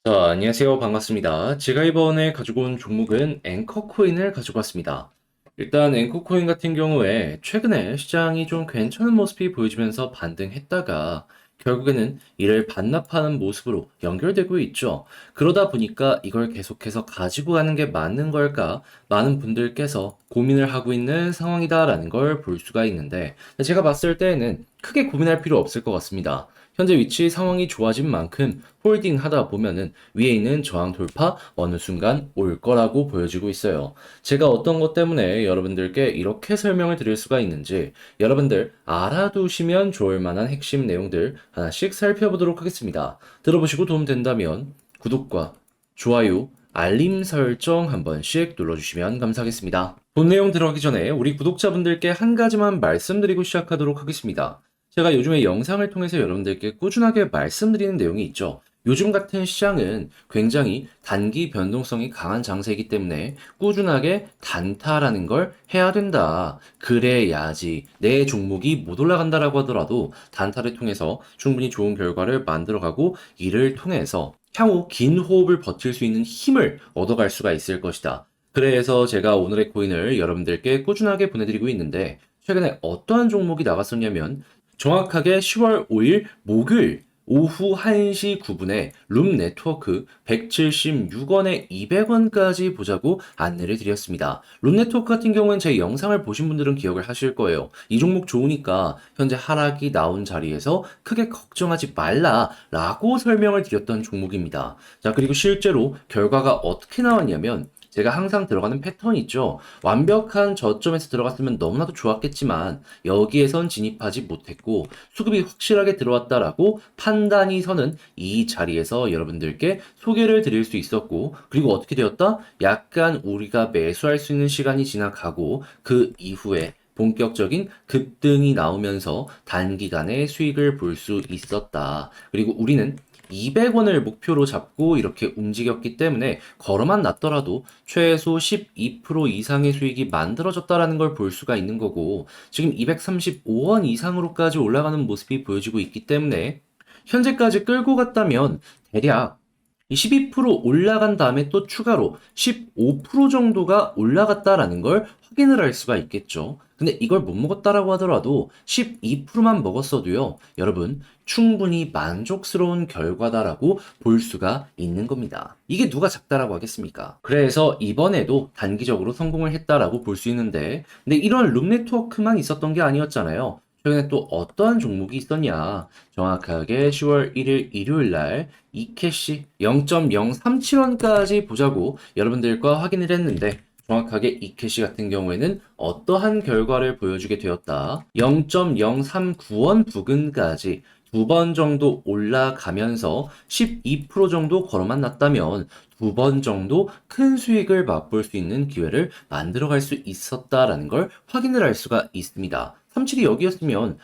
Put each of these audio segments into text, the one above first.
자, 안녕하세요. 반갑습니다. 제가 이번에 가지고 온 종목은 앵커코인을 가지고 왔습니다. 일단 앵커코인 같은 경우에 최근에 시장이 좀 괜찮은 모습이 보여지면서 반등했다가 결국에는 이를 반납하는 모습으로 연결되고 있죠. 그러다 보니까 이걸 계속해서 가지고 가는 게 맞는 걸까? 많은 분들께서 고민을 하고 있는 상황이다라는 걸 볼 수가 있는데 제가 봤을 때에는 크게 고민할 필요 없을 것 같습니다. 현재 위치 상황이 좋아진 만큼 홀딩 하다 보면은 위에 있는 저항 돌파 어느 순간 올 거라고 보여지고 있어요. 제가 어떤 것 때문에 여러분들께 이렇게 설명을 드릴 수가 있는지 여러분들 알아두시면 좋을 만한 핵심 내용들 하나씩 살펴보도록 하겠습니다. 들어보시고 도움된다면 구독과 좋아요, 알림 설정 한 번씩 눌러주시면 감사하겠습니다. 본 내용 들어가기 전에 우리 구독자분들께 한 가지만 말씀드리고 시작하도록 하겠습니다. 제가 요즘에 영상을 통해서 여러분들께 꾸준하게 말씀드리는 내용이 있죠. 요즘 같은 시장은 굉장히 단기 변동성이 강한 장세이기 때문에 꾸준하게 단타라는 걸 해야 된다. 그래야지 내 종목이 못 올라간다라고 하더라도 단타를 통해서 충분히 좋은 결과를 만들어가고 이를 통해서 향후 긴 호흡을 버틸 수 있는 힘을 얻어갈 수가 있을 것이다. 그래서 제가 오늘의 코인을 여러분들께 꾸준하게 보내드리고 있는데 최근에 어떠한 종목이 나갔었냐면 정확하게 10월 5일 목요일 오후 1시 9분에 룸 네트워크 176원에 200원까지 보자고 안내를 드렸습니다. 룸 네트워크 같은 경우는 제 영상을 보신 분들은 기억을 하실 거예요. 이 종목 좋으니까 현재 하락이 나온 자리에서 크게 걱정하지 말라라고 설명을 드렸던 종목입니다. 자, 그리고 실제로 결과가 어떻게 나왔냐면 제가 항상 들어가는 패턴이 있죠. 완벽한 저점에서 들어갔으면 너무나도 좋았겠지만 여기에선 진입하지 못했고 수급이 확실하게 들어왔다라고 판단이 서는 이 자리에서 여러분들께 소개를 드릴 수 있었고 그리고 어떻게 되었다? 약간 우리가 매수할 수 있는 시간이 지나가고 그 이후에 본격적인 급등이 나오면서 단기간에 수익을 볼 수 있었다. 그리고 우리는 200원을 목표로 잡고 이렇게 움직였기 때문에 걸어만 놨더라도 최소 12% 이상의 수익이 만들어졌다라는 걸 볼 수가 있는 거고 지금 235원 이상으로까지 올라가는 모습이 보여지고 있기 때문에 현재까지 끌고 갔다면 대략 이 12% 올라간 다음에 또 추가로 15% 정도가 올라갔다라는 걸 확인을 할 수가 있겠죠. 근데 이걸 못 먹었다라고 하더라도 12%만 먹었어도요, 여러분, 충분히 만족스러운 결과다라고 볼 수가 있는 겁니다. 이게 누가 작다라고 하겠습니까? 그래서 이번에도 단기적으로 성공을 했다라고 볼 수 있는데, 근데 이런 룸 네트워크만 있었던 게 아니었잖아요. 최근에 또 어떠한 종목이 있었냐? 정확하게 10월 1일 일요일 날 이캐시 0.037원까지 보자고 여러분들과 확인을 했는데 정확하게 이캐시 같은 경우에는 어떠한 결과를 보여주게 되었다. 0.039원 부근까지 두 번 정도 올라가면서 12% 정도 걸어만 놨다면 두 번 정도 큰 수익을 맛볼 수 있는 기회를 만들어갈 수 있었다라는 걸 확인을 할 수가 있습니다. 37이 여기였으면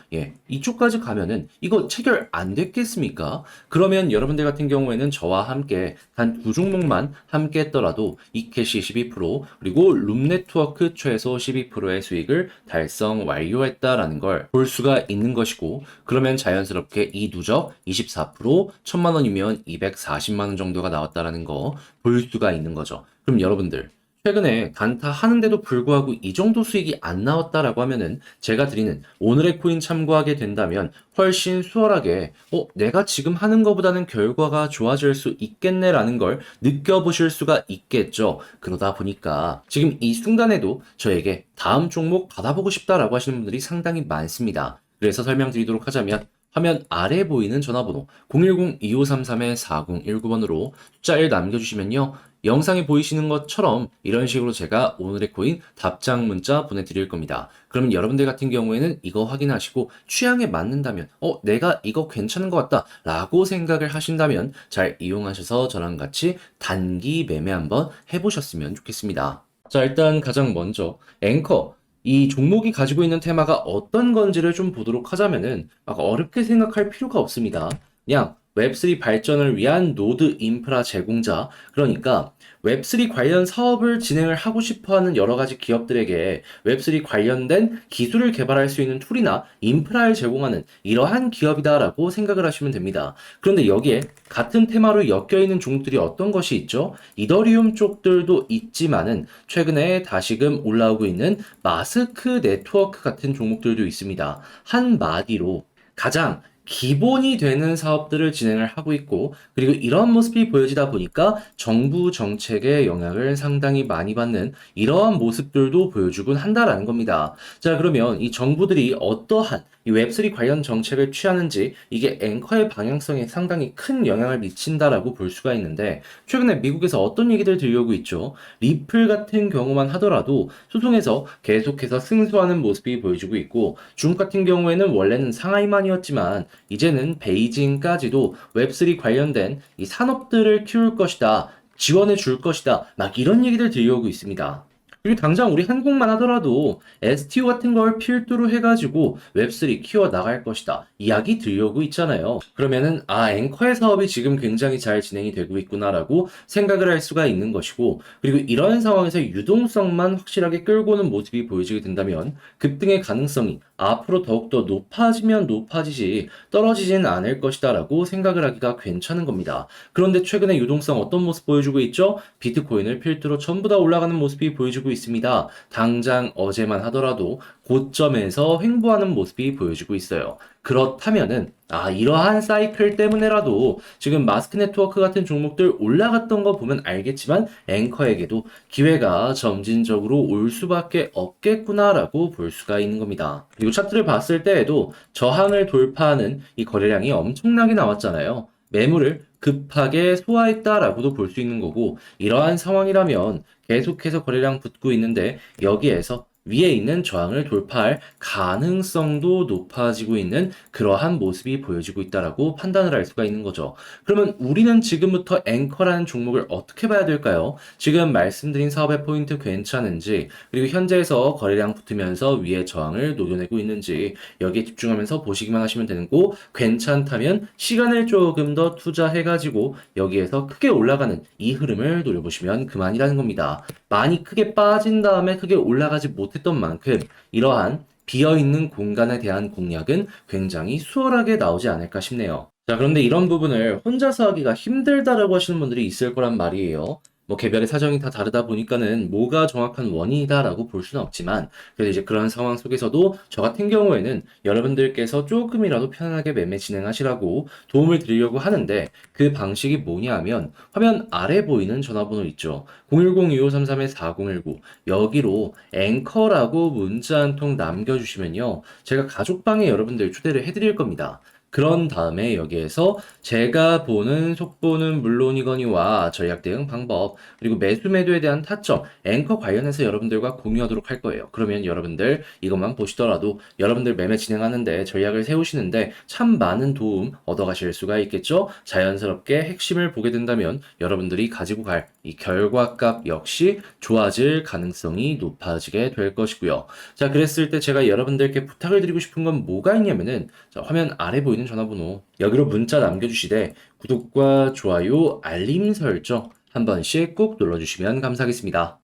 이쪽까지 가면은 이거 체결 안 됐겠습니까? 그러면 여러분들 같은 경우에는 저와 함께 단 두 종목만 함께 했더라도 이캐시 12% 그리고 룸네트워크 최소 12%의 수익을 달성 완료했다라는 걸 볼 수가 있는 것이고 그러면 자연스럽게 이 누적 24% 1000만 원이면 240만 원 정도가 나왔다라는 거 볼 수가 있는 거죠. 그럼 여러분들 최근에 단타 하는데도 불구하고 이 정도 수익이 안 나왔다라고 하면은 제가 드리는 오늘의 코인 참고하게 된다면 훨씬 수월하게 내가 지금 하는 것보다는 결과가 좋아질 수 있겠네라는 걸 느껴보실 수가 있겠죠. 그러다 보니까 지금 이 순간에도 저에게 다음 종목 받아보고 싶다라고 하시는 분들이 상당히 많습니다. 그래서 설명드리도록 하자면 화면 아래 보이는 전화번호 010-2533-4019번으로 숫자를 남겨주시면요. 영상에 보이시는 것처럼 이런 식으로 제가 오늘의 코인 답장 문자 보내드릴 겁니다. 그러면 여러분들 같은 경우에는 이거 확인하시고 취향에 맞는다면 내가 이거 괜찮은 것 같다 라고 생각을 하신다면 잘 이용하셔서 저랑 같이 단기 매매 한번 해보셨으면 좋겠습니다. 자, 일단 가장 먼저 앵커 이 종목이 가지고 있는 테마가 어떤 건지를 좀 보도록 하자면은 막 어렵게 생각할 필요가 없습니다. 그냥 웹3 발전을 위한 노드 인프라 제공자, 그러니까 웹3 관련 사업을 진행을 하고 싶어 하는 여러 가지 기업들에게 웹3 관련된 기술을 개발할 수 있는 툴이나 인프라를 제공하는 이러한 기업이다라고 생각을 하시면 됩니다. 그런데 여기에 같은 테마로 엮여 있는 종목들이 어떤 것이 있죠? 이더리움 쪽들도 있지만은 최근에 다시금 올라오고 있는 마스크 네트워크 같은 종목들도 있습니다. 한마디로 가장 기본이 되는 사업들을 진행을 하고 있고, 그리고 이런 모습이 보여지다 보니까 정부 정책의 영향을 상당히 많이 받는 이러한 모습들도 보여주곤 한다라는 겁니다. 자, 그러면 이 정부들이 어떠한 이 웹3 관련 정책을 취하는지 이게 앵커의 방향성에 상당히 큰 영향을 미친다라고 볼 수가 있는데, 최근에 미국에서 어떤 얘기들 들려오고 있죠? 리플 같은 경우만 하더라도 소송에서 계속해서 승소하는 모습이 보여지고 있고, 중국 같은 경우에는 원래는 상하이만이었지만 이제는 베이징까지도 웹3 관련된 이 산업들을 키울 것이다, 지원해 줄 것이다, 막 이런 얘기들 들려오고 있습니다. 그리고 당장 우리 한국만 하더라도 STO 같은 걸 필두로 해가지고 웹3 키워 나갈 것이다, 이야기 들려오고 있잖아요. 그러면은 앵커의 사업이 지금 굉장히 잘 진행이 되고 있구나라고 생각을 할 수가 있는 것이고, 그리고 이런 상황에서 유동성만 확실하게 끌고 오는 모습이 보여지게 된다면 급등의 가능성이 앞으로 더욱더 높아지면 높아지지 떨어지진 않을 것이다라고 생각을 하기가 괜찮은 겁니다. 그런데 최근에 유동성 어떤 모습 보여주고 있죠? 비트코인을 필두로 전부 다 올라가는 모습이 보여지고 있습니다. 당장 어제만 하더라도 고점에서 횡보하는 모습이 보여지고 있어요. 그렇다면은 이러한 사이클 때문에라도 지금 마스크 네트워크 같은 종목들 올라갔던 거 보면 알겠지만 앵커에게도 기회가 점진적으로 올 수밖에 없겠구나라고 볼 수가 있는 겁니다. 그리고 차트를 봤을 때에도 저항을 돌파하는 이 거래량이 엄청나게 나왔잖아요. 매물을 급하게 소화했다라고도 볼 수 있는 거고, 이러한 상황이라면 계속해서 거래량 붙고 있는데 여기에서 위에 있는 저항을 돌파할 가능성도 높아지고 있는 그러한 모습이 보여지고 있다라고 판단을 할 수가 있는 거죠. 그러면 우리는 지금부터 앵커라는 종목을 어떻게 봐야 될까요? 지금 말씀드린 사업의 포인트 괜찮은지, 그리고 현재에서 거래량 붙으면서 위에 저항을 녹여내고 있는지 여기에 집중하면서 보시기만 하시면 되는 거고, 괜찮다면 시간을 조금 더 투자해가지고 여기에서 크게 올라가는 이 흐름을 노려보시면 그만이라는 겁니다. 많이 크게 빠진 다음에 크게 올라가지 못했던 만큼 이러한 비어있는 공간에 대한 공략은 굉장히 수월하게 나오지 않을까 싶네요. 자, 그런데 이런 부분을 혼자서 하기가 힘들다라고 하시는 분들이 있을 거란 말이에요. 뭐 개별의 사정이 다 다르다 보니까는 뭐가 정확한 원인이다라고 볼 수는 없지만, 그래도 이제 그런 상황 속에서도 저 같은 경우에는 여러분들께서 조금이라도 편안하게 매매 진행하시라고 도움을 드리려고 하는데, 그 방식이 뭐냐 하면 화면 아래 보이는 전화번호 있죠. 010-2533-4019, 여기로 앵커라고 문자 한 통 남겨주시면요, 제가 가족방에 여러분들 초대를 해드릴 겁니다. 그런 다음에 여기에서 제가 보는 속보는 물론이거니와 전략 대응 방법, 그리고 매수 매도에 대한 타점, 앵커 관련해서 여러분들과 공유하도록 할 거예요. 그러면 여러분들 이것만 보시더라도 여러분들 매매 진행하는데 전략을 세우시는데 참 많은 도움 얻어가실 수가 있겠죠? 자연스럽게 핵심을 보게 된다면 여러분들이 가지고 갈 이 결과값 역시 좋아질 가능성이 높아지게 될 것이고요. 자, 그랬을 때 제가 여러분들께 부탁을 드리고 싶은 건 뭐가 있냐면은, 자, 화면 아래 보이는 전화번호 여기로 문자 남겨주시되 구독과 좋아요, 알림 설정 한 번씩 꼭 눌러주시면 감사하겠습니다.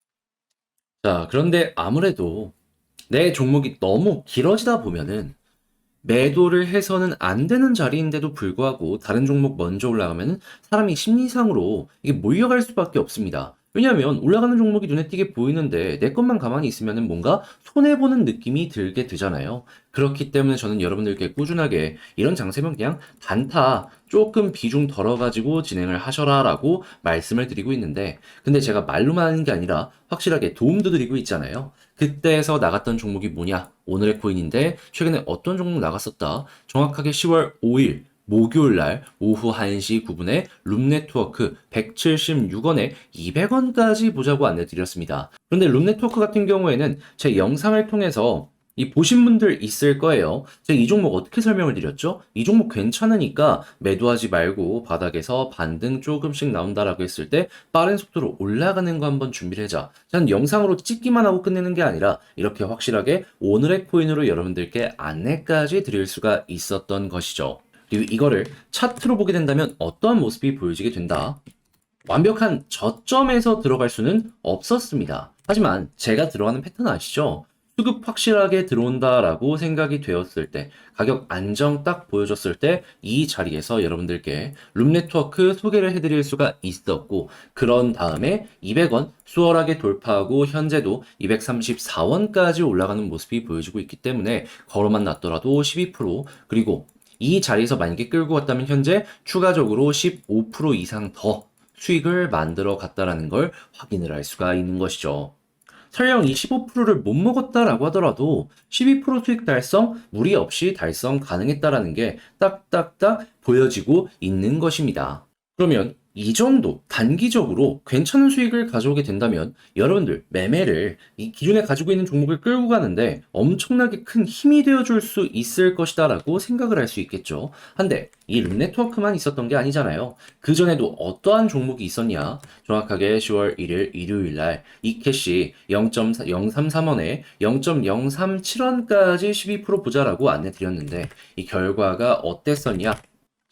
자, 그런데 아무래도 내 종목이 너무 길어지다 보면은 매도를 해서는 안 되는 자리인데도 불구하고 다른 종목 먼저 올라가면은 사람이 심리상으로 이게 몰려갈 수밖에 없습니다. 왜냐하면 올라가는 종목이 눈에 띄게 보이는데 내 것만 가만히 있으면은 뭔가 손해보는 느낌이 들게 되잖아요. 그렇기 때문에 저는 여러분들께 꾸준하게 이런 장세면 그냥 단타 조금 비중 덜어가지고 진행을 하셔라라고 말씀을 드리고 있는데, 근데 제가 말로만 하는 게 아니라 확실하게 도움도 드리고 있잖아요. 그때에서 나갔던 종목이 뭐냐? 오늘의 코인인데 최근에 어떤 종목 나갔었다? 정확하게 10월 5일 목요일 날 오후 1시 9분에 룸네트워크 176원에 200원까지 보자고 안내드렸습니다. 그런데 룸네트워크 같은 경우에는 제 영상을 통해서 이 보신 분들 있을 거예요. 제가 이 종목 어떻게 설명을 드렸죠? 이 종목 괜찮으니까 매도하지 말고 바닥에서 반등 조금씩 나온다라고 했을 때 빠른 속도로 올라가는 거 한번 준비를 해자. 전 영상으로 찍기만 하고 끝내는 게 아니라 이렇게 확실하게 오늘의 코인으로 여러분들께 안내까지 드릴 수가 있었던 것이죠. 그리고 이거를 차트로 보게 된다면 어떠한 모습이 보여지게 된다? 완벽한 저점에서 들어갈 수는 없었습니다. 하지만 제가 들어가는 패턴 아시죠? 수급 확실하게 들어온다라고 생각이 되었을 때, 가격 안정 딱 보여줬을 때 이 자리에서 여러분들께 룸 네트워크 소개를 해드릴 수가 있었고, 그런 다음에 200원 수월하게 돌파하고 현재도 234원까지 올라가는 모습이 보여지고 있기 때문에 걸어만 놨더라도 12%, 그리고 이 자리에서 만약에 끌고 갔다면 현재 추가적으로 15% 이상 더 수익을 만들어 갔다라는 걸 확인을 할 수가 있는 것이죠. 설령 이 15%를 못 먹었다라고 하더라도 12% 수익 달성, 무리 없이 달성 가능했다라는 게 딱딱딱 보여지고 있는 것입니다. 그러면 이 정도 단기적으로 괜찮은 수익을 가져오게 된다면 여러분들 매매를 이 기존에 가지고 있는 종목을 끌고 가는데 엄청나게 큰 힘이 되어줄 수 있을 것이다라고 생각을 할 수 있겠죠. 한데 이 룸네트워크만 있었던 게 아니잖아요. 그전에도 어떠한 종목이 있었냐? 정확하게 10월 1일 일요일 날 이캐시 0.033원에 0.037원까지 12% 보자라고 안내 드렸는데 이 결과가 어땠었냐?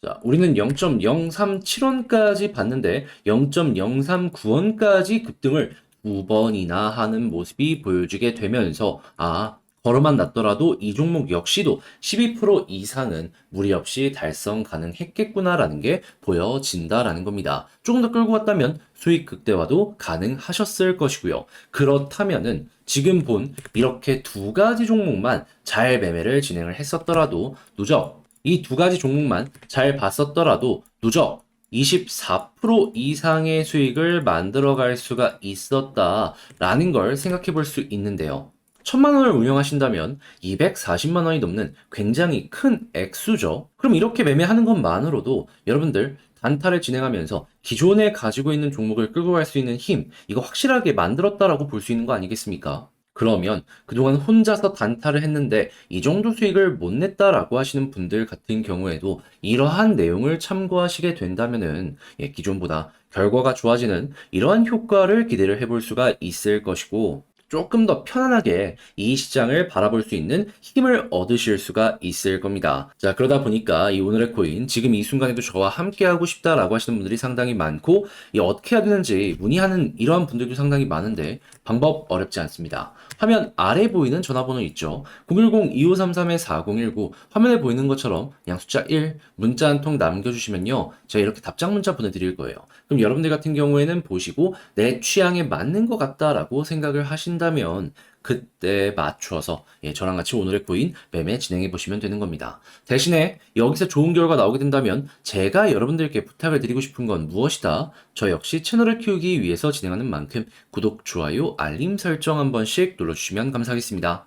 자, 우리는 0.037원까지 봤는데 0.039원까지 급등을 두 번이나 하는 모습이 보여지게 되면서 걸어만 놨더라도 이 종목 역시도 12% 이상은 무리 없이 달성 가능했겠구나라는 게 보여진다라는 겁니다. 조금 더 끌고 갔다면 수익 극대화도 가능하셨을 것이고요. 그렇다면은 지금 본 이렇게 두 가지 종목만 잘 매매를 진행을 했었더라도 누적 이 두 가지 종목만 잘 봤었더라도 누적 24% 이상의 수익을 만들어 갈 수가 있었다라는 걸 생각해 볼 수 있는데요. 1000만 원을 운영하신다면 240만 원이 넘는 굉장히 큰 액수죠. 그럼 이렇게 매매하는 것만으로도 여러분들 단타를 진행하면서 기존에 가지고 있는 종목을 끌고 갈 수 있는 힘, 이거 확실하게 만들었다라고 볼 수 있는 거 아니겠습니까? 그러면 그동안 혼자서 단타를 했는데 이 정도 수익을 못 냈다라고 하시는 분들 같은 경우에도 이러한 내용을 참고하시게 된다면은 기존보다 결과가 좋아지는 이러한 효과를 기대를 해볼 수가 있을 것이고 조금 더 편안하게 이 시장을 바라볼 수 있는 힘을 얻으실 수가 있을 겁니다. 자, 그러다 보니까 이 오늘의 코인 지금 이 순간에도 저와 함께 하고 싶다라고 하시는 분들이 상당히 많고 어떻게 해야 되는지 문의하는 이러한 분들도 상당히 많은데 방법 어렵지 않습니다. 화면 아래 보이는 전화번호 있죠. 010-2533-4019 화면에 보이는 것처럼 그냥 숫자 1 문자 한 통 남겨주시면요. 제가 이렇게 답장 문자 보내드릴 거예요. 그럼 여러분들 같은 경우에는 보시고 내 취향에 맞는 것 같다라고 생각을 하신다면 그때 맞춰서 저랑 같이 오늘의 코인 매매 진행해 보시면 되는 겁니다. 대신에 여기서 좋은 결과 나오게 된다면 제가 여러분들께 부탁을 드리고 싶은 건 무엇이다? 저 역시 채널을 키우기 위해서 진행하는 만큼 구독, 좋아요, 알림 설정 한 번씩 눌러주시면 감사하겠습니다.